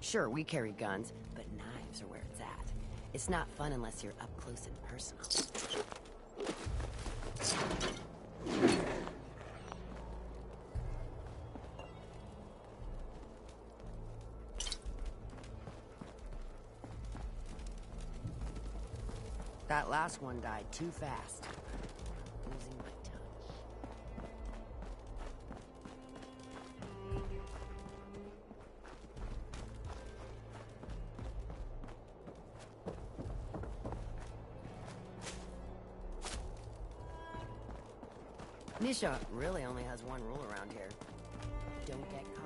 Sure, we carry guns, but knives are where it's at. It's not fun unless you're up close and personal. That last one died too fast. Losing my touch. Nisha really only has one rule around here. Don't get caught.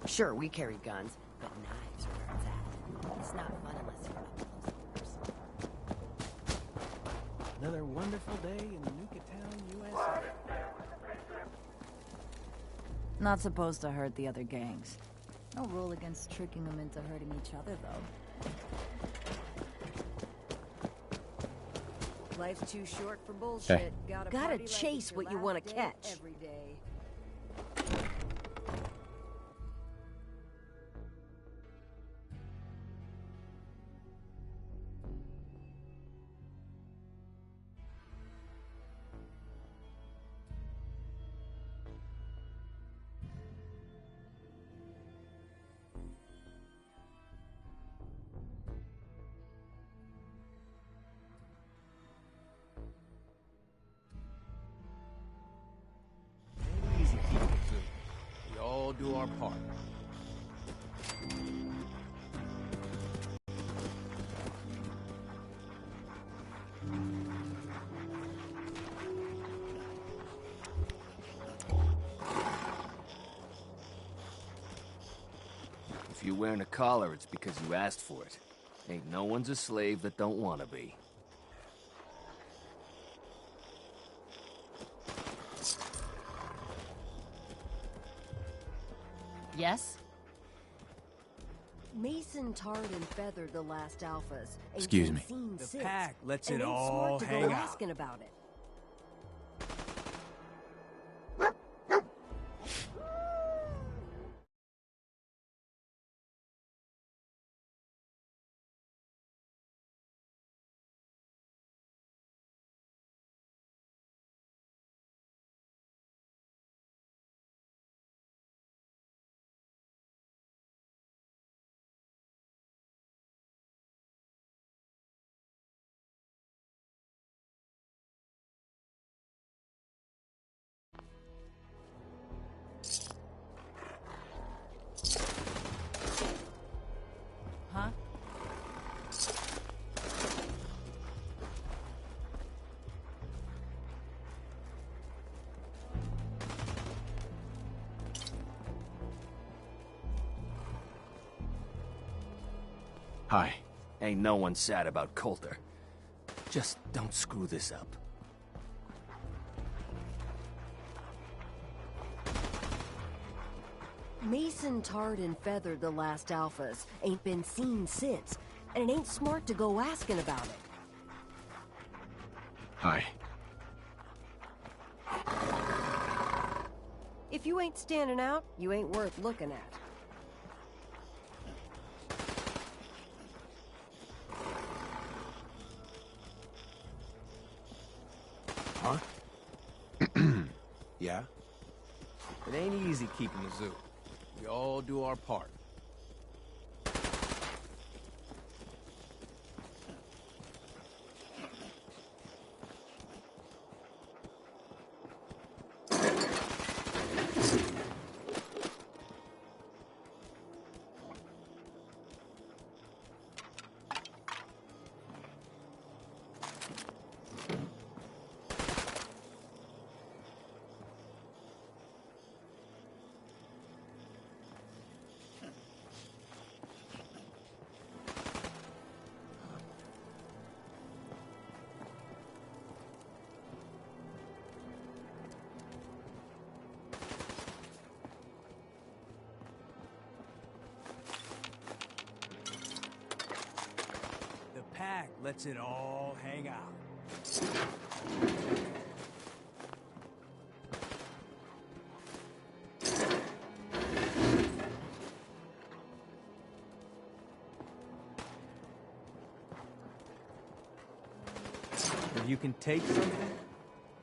Sure, we carry guns, but knives are where it's at. It's not fun unless you're up close and personal. Another wonderful day in nuka town, USA. Not supposed to hurt the other gangs. No rule against tricking them into hurting each other, though. Life's too short for bullshit. Gotta chase what you want to catch. Every day. We all do our part. If you're wearing a collar, it's because you asked for it. Ain't no one's a slave that don't want to be. Yes? Mason tarred and feathered the last alphas. Ain't Excuse been me. seen The since. pack lets And it ain't all smart to hang go out. asking about it. Huh? Hi. Ain't no one sad about Coulter. Just don't screw this up. Mason tarred and feathered the last alphas. Ain't been seen since. And it ain't smart to go asking about it. Hi. If you ain't standing out, you ain't worth looking at. Huh? Yeah? It ain't easy keeping the zoo. We all do our part. The pack lets it all hang out. If you can take something,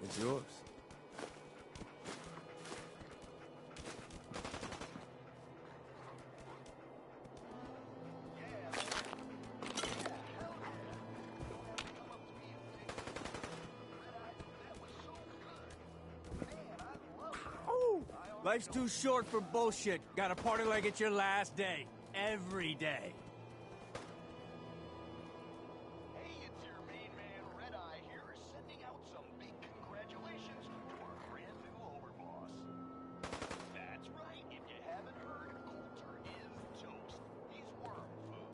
it's yours. Life's too short for bullshit. Gotta party like it's your last day. Every day. Hey, it's your main man, Red Eye here, sending out some big congratulations to our brand new overboss. That's right, if you haven't heard, Coulter is toast. He's worm food.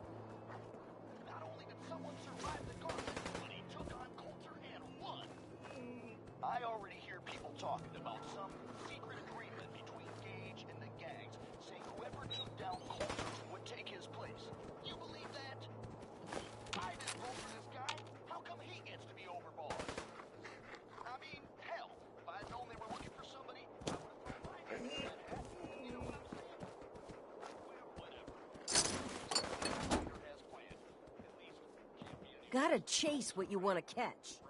Not only did someone survive the gauntlet, but he took on Coulter and won. I already hear people talking about some secret agreement between Gage and the gangs, saying whoever took down Coulter would take his place. You believe that? I didn't vote for this guy. How come he gets to be overboss? I mean, hell, if I'd known they were looking for somebody, I would have thrown my hand in that hat. You know what I'm saying? Well, whatever. Peter has planned. At least, can't be any. Gotta chase what you want to catch.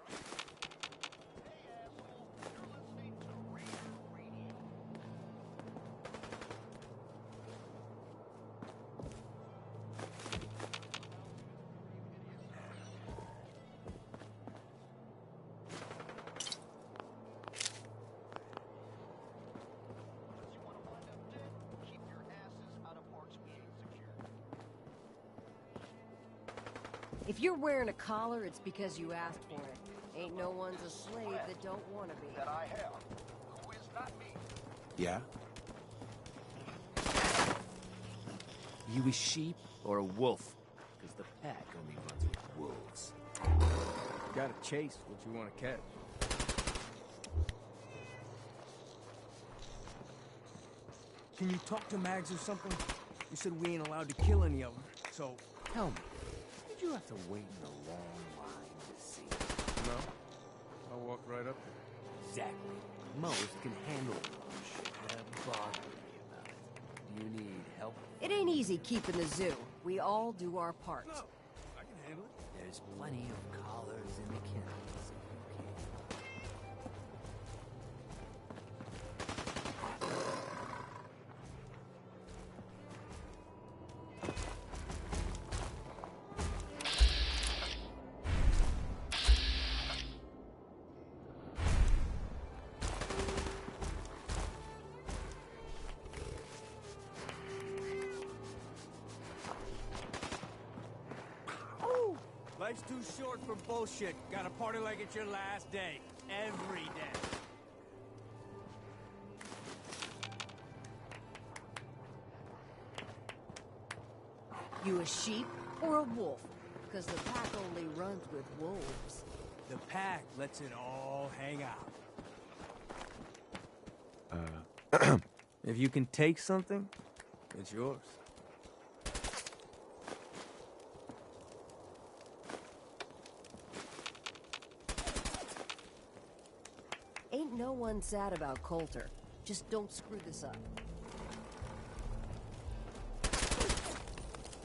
Hey, asshole, you're listening to Raider Radio. Unless you want to wind up dead, keep your asses out of parts we ain't secured. If you're wearing a collar, it's because you asked for it. Ain't no one's a slave that don't want to be. That I have. Who is not me? Yeah? You a sheep or a wolf? Because the pack only runs with wolves. You gotta chase what you want to catch. Can you talk to Mags or something? You said we ain't allowed to kill any of them. So, Tell me, did you have to wait in a long line to see it? No. I'll walk right up there. Exactly. Most can handle the little shit without bothering me about it. Do you need help? It ain't easy keeping the zoo. We all do our part. no, I can handle it. There's plenty of collars in the kennels if you can. Life's too short for bullshit. Gotta party like it's your last day. Every day. You a sheep or a wolf? Because the pack only runs with wolves. The pack lets it all hang out. If you can take something, it's yours. Ain't no one sad about Coulter. Just don't screw this up.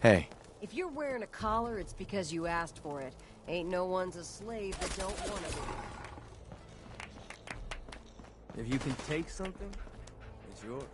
Hey, If you're wearing a collar, it's because you asked for it. Ain't no one's a slave that don't want to be. If you can take something, it's yours.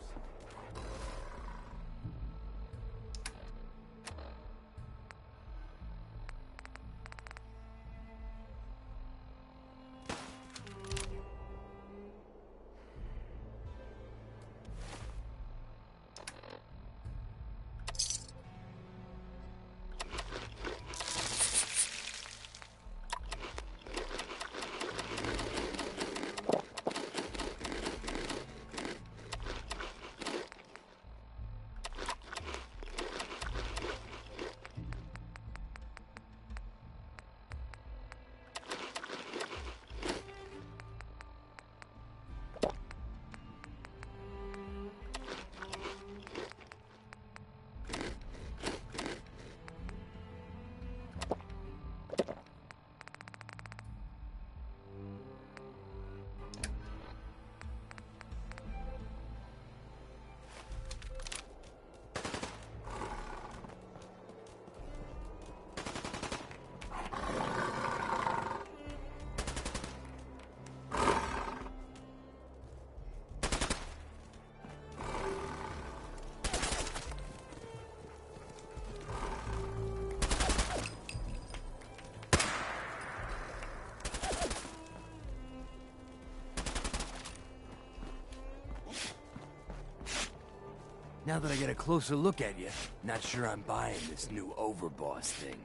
Now that I get a closer look at you, not sure I'm buying this new overboss thing.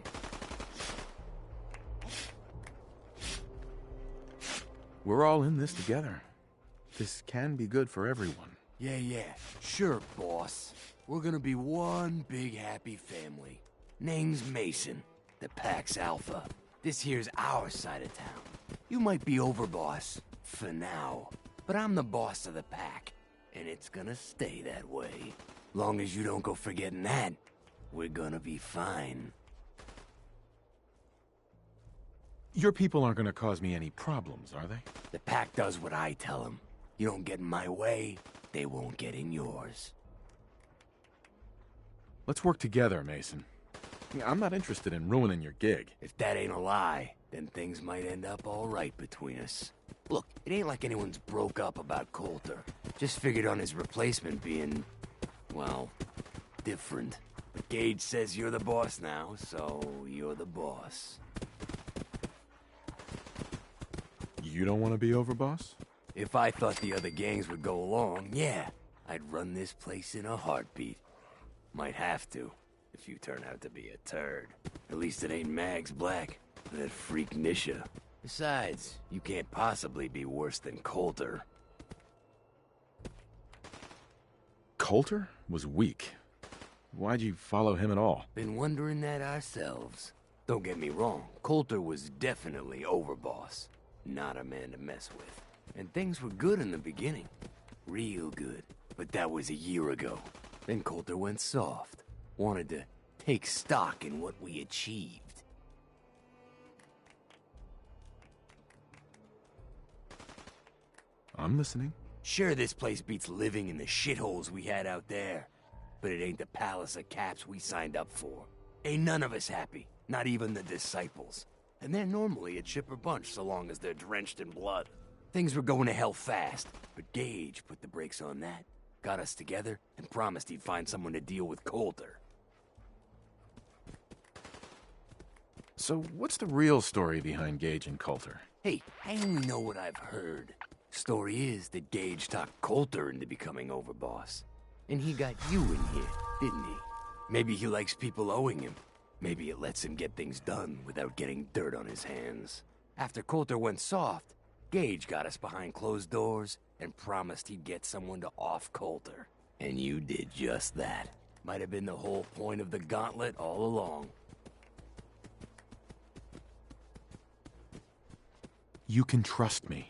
we're all in this together. This can be good for everyone. Yeah, sure, boss. We're gonna be one big happy family. Name's Mason, the Pax Alpha. This here's our side of town. You might be overboss, for now, but I'm the boss of the pack, and it's gonna stay that way. Long as you don't go forgetting that, we're gonna be fine. Your people aren't going to cause me any problems, are they? The pack does what I tell them. You don't get in my way, they won't get in yours. Let's work together, Mason. I'm not interested in ruining your gig. If that ain't a lie, then things might end up all right between us. Look, it ain't like anyone's broke up about Coulter. Just figured on his replacement being, well, different. But Gage says you're the boss now, so you're the boss. You don't want to be overboss? If I thought the other gangs would go along, yeah, I'd run this place in a heartbeat. Might have to, if you turn out to be a turd. At least it ain't Mags Black, that freak Nisha. Besides, you can't possibly be worse than Coulter. Coulter was weak. Why'd you follow him at all? Been wondering that ourselves. Don't get me wrong, Coulter was definitely overboss. Not a man to mess with. And things were good in the beginning. Real good. But that was a year ago. Then Coulter went soft. Wanted to take stock in what we achieved. I'm listening. Sure, this place beats living in the shitholes we had out there, but it ain't the palace of caps we signed up for. Ain't none of us happy, not even the disciples. And they're normally a chipper bunch so long as they're drenched in blood. Things were going to hell fast, but Gage put the brakes on that, got us together, and promised he'd find someone to deal with Coulter. So what's the real story behind Gage and Coulter? Hey, I only know what I've heard. Story is that Gage talked Coulter into becoming overboss. And he got you in here, didn't he? Maybe he likes people owing him. Maybe it lets him get things done without getting dirt on his hands. After Coulter went soft, Gage got us behind closed doors and promised he'd get someone to off Coulter. And you did just that. Might have been the whole point of the gauntlet all along. You can trust me.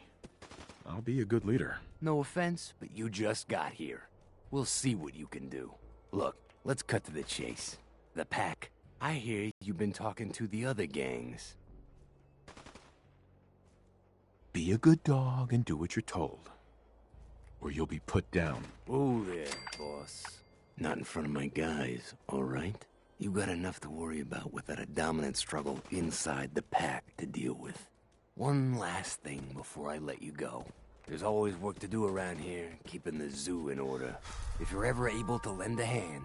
I'll be a good leader. No offense, but you just got here. We'll see what you can do. Look, let's cut to the chase. The pack. I hear you've been talking to the other gangs. Be a good dog and do what you're told, or you'll be put down. Oh there, boss. Not in front of my guys, all right? You got enough to worry about without a dominant struggle inside the pack to deal with. One last thing before I let you go. There's always work to do around here, keeping the zoo in order. If you're ever able to lend a hand,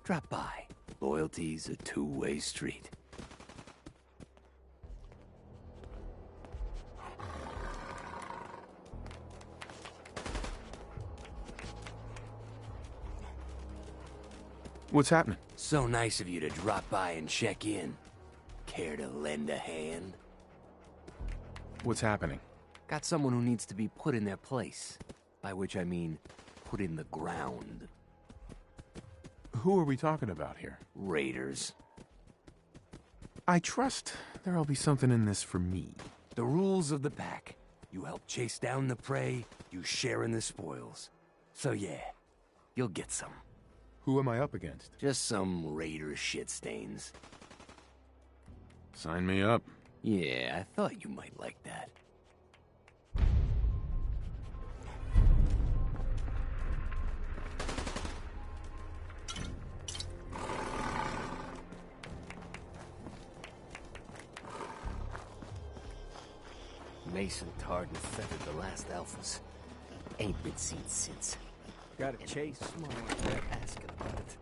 drop by. Loyalty's a two-way street. What's happening? So nice of you to drop by and check in. Care to lend a hand? What's happening? Got someone who needs to be put in their place. By which I mean, put in the ground. Who are we talking about here? Raiders. I trust there'll be something in this for me. The rules of the pack. You help chase down the prey, you share in the spoils. So yeah, you'll get some. Who am I up against? Just some raider shit stains. Sign me up. Yeah, I thought you might like that. Mason tarred and feathered the last alphas. Ain't been seen since. Got a chase? Smart they're asking about it.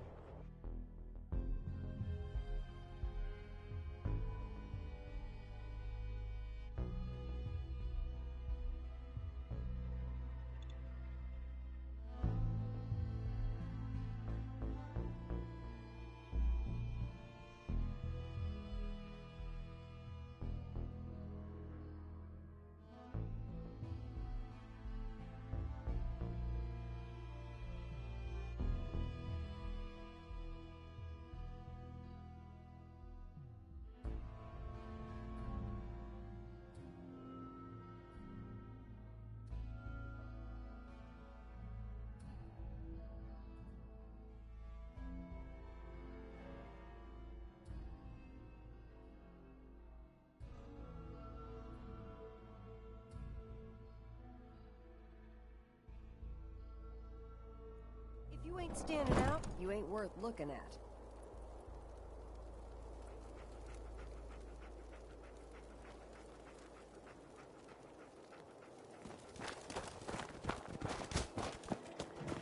If you ain't standing out, you ain't worth looking at.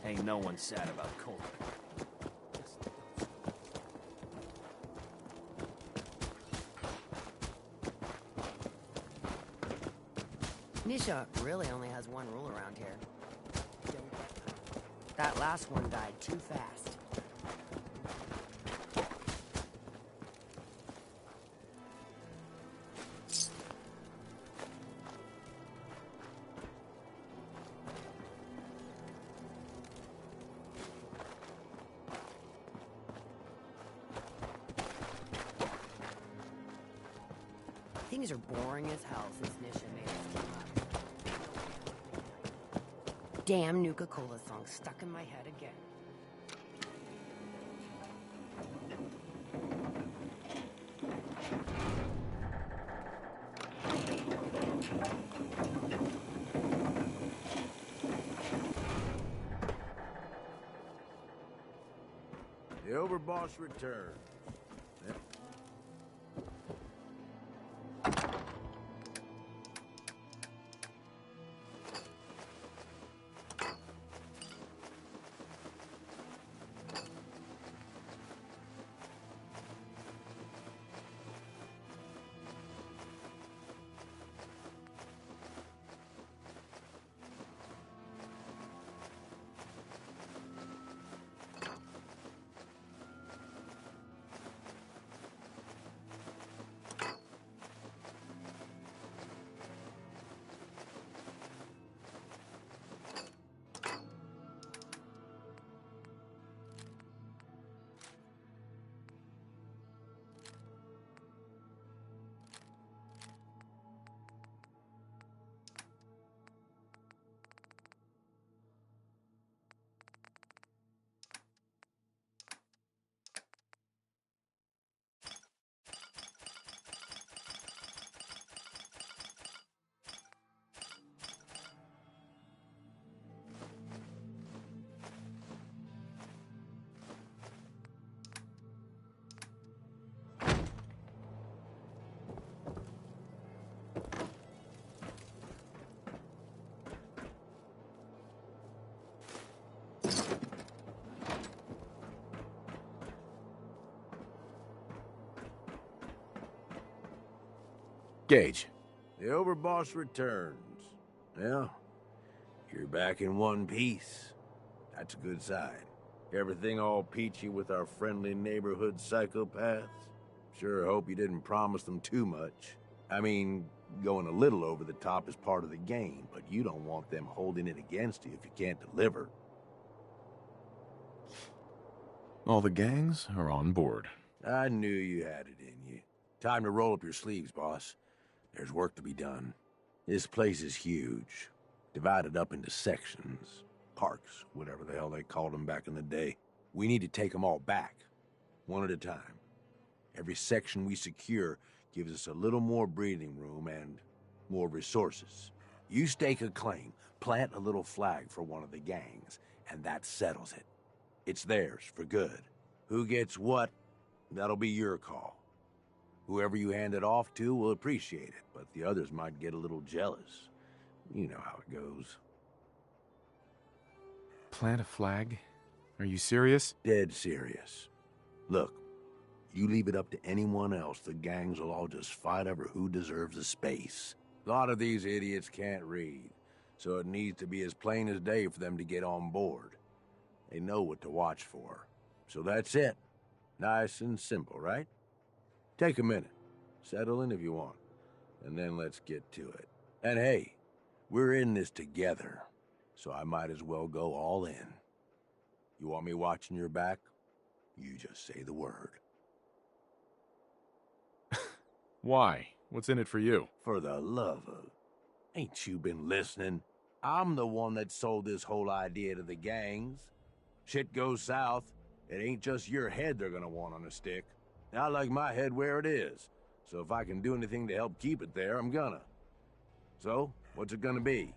Ain't no one sad about Coulter. Nisha really only has one rule around here. Don't get caught. That last one died too fast. Things are boring as hell since Nisha made us team up. Damn Nuka-Cola song stuck in my head again. overboss returns. Yep. Gage. The overboss returns. Well, you're back in one piece. That's a good sign. Everything all peachy with our friendly neighborhood psychopaths? Sure hope you didn't promise them too much. I mean, going a little over the top is part of the game, but you don't want them holding it against you if you can't deliver. All the gangs are on board. I knew you had it in you. Time to roll up your sleeves, boss. There's work to be done. This place is huge, divided up into sections, parks, whatever the hell they called them back in the day. We need to take them all back, one at a time. Every section we secure gives us a little more breathing room and more resources. You stake a claim, plant a little flag for one of the gangs, and that settles it. It's theirs for good. Who gets what, that'll be your call. Whoever you hand it off to will appreciate it, but the others might get a little jealous. You know how it goes. Plant a flag? Are you serious? Dead serious. Look, you leave it up to anyone else, the gangs will all just fight over who deserves the space. A lot of these idiots can't read, so it needs to be as plain as day for them to get on board. They know what to watch for. So that's it. Nice and simple, right? Take a minute. Settle in if you want. And then let's get to it. And hey, we're in this together, so I might as well go all in. You want me watching your back? You just say the word. Why? What's in it for you? For the love of... Ain't you been listening? I'm the one that sold this whole idea to the gangs. Shit goes south, it ain't just your head they're gonna want on a stick. I like my head where it is, so if I can do anything to help keep it there, I'm gonna. So, what's it gonna be?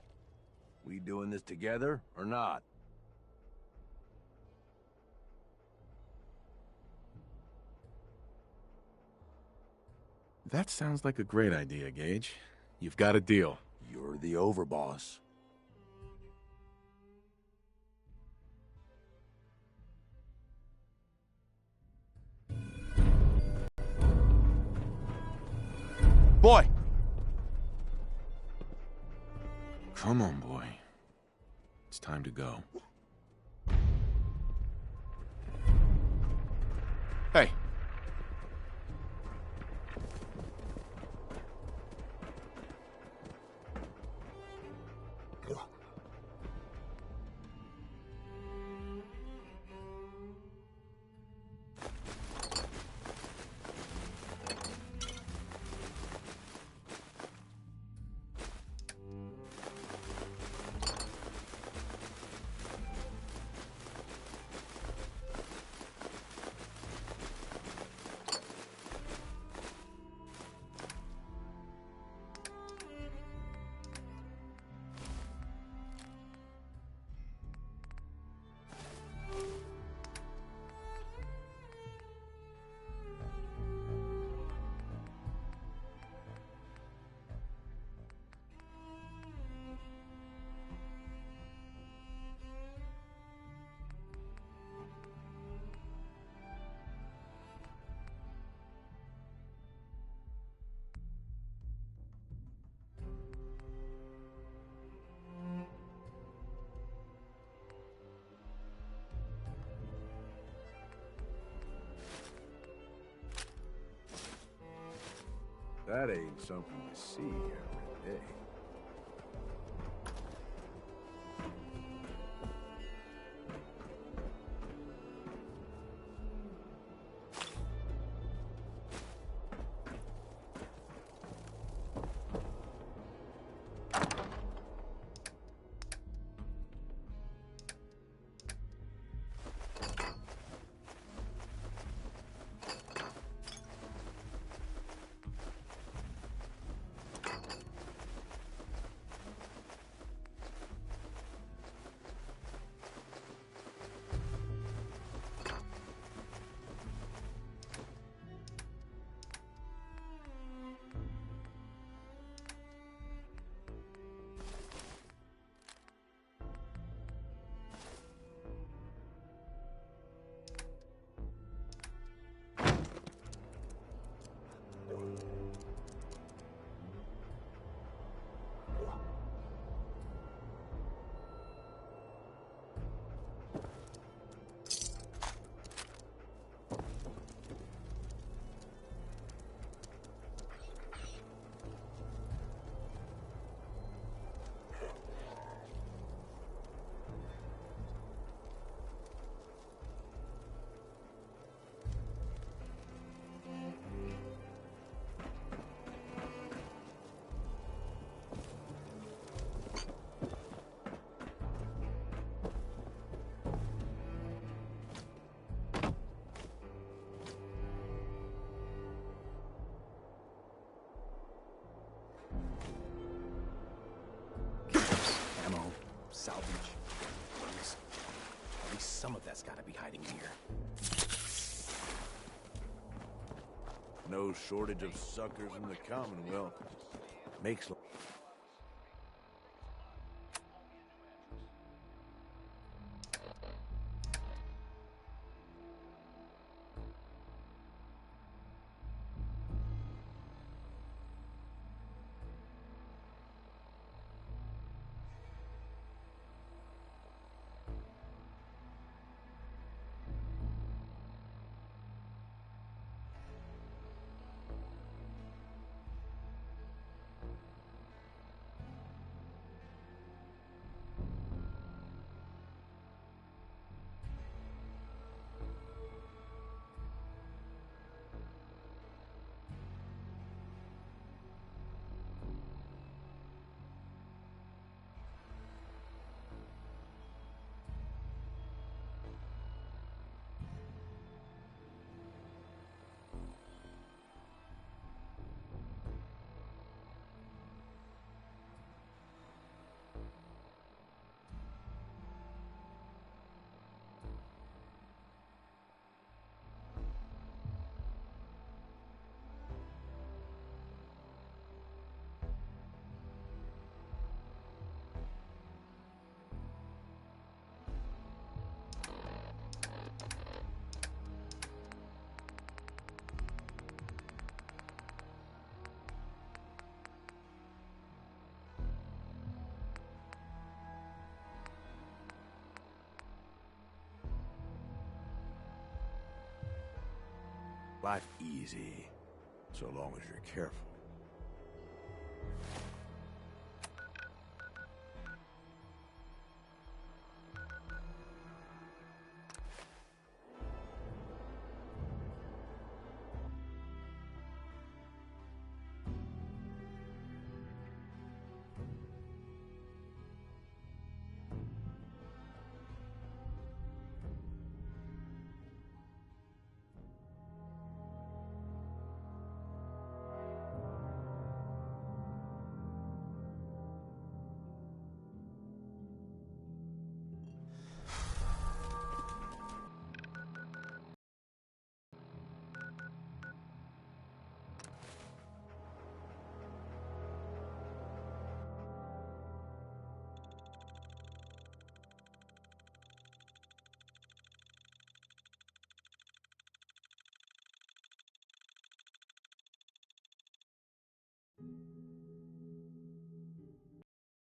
We doing this together or not? That sounds like a great idea, Gage. You've got a deal. You're the overboss. Boy! Come on, boy. It's time to go. Hey! That ain't something you see every day. Ammo, salvage, drugs. At least some of that's gotta be hiding here. No shortage of suckers in the Commonwealth. Makes life easy, so long as you're careful.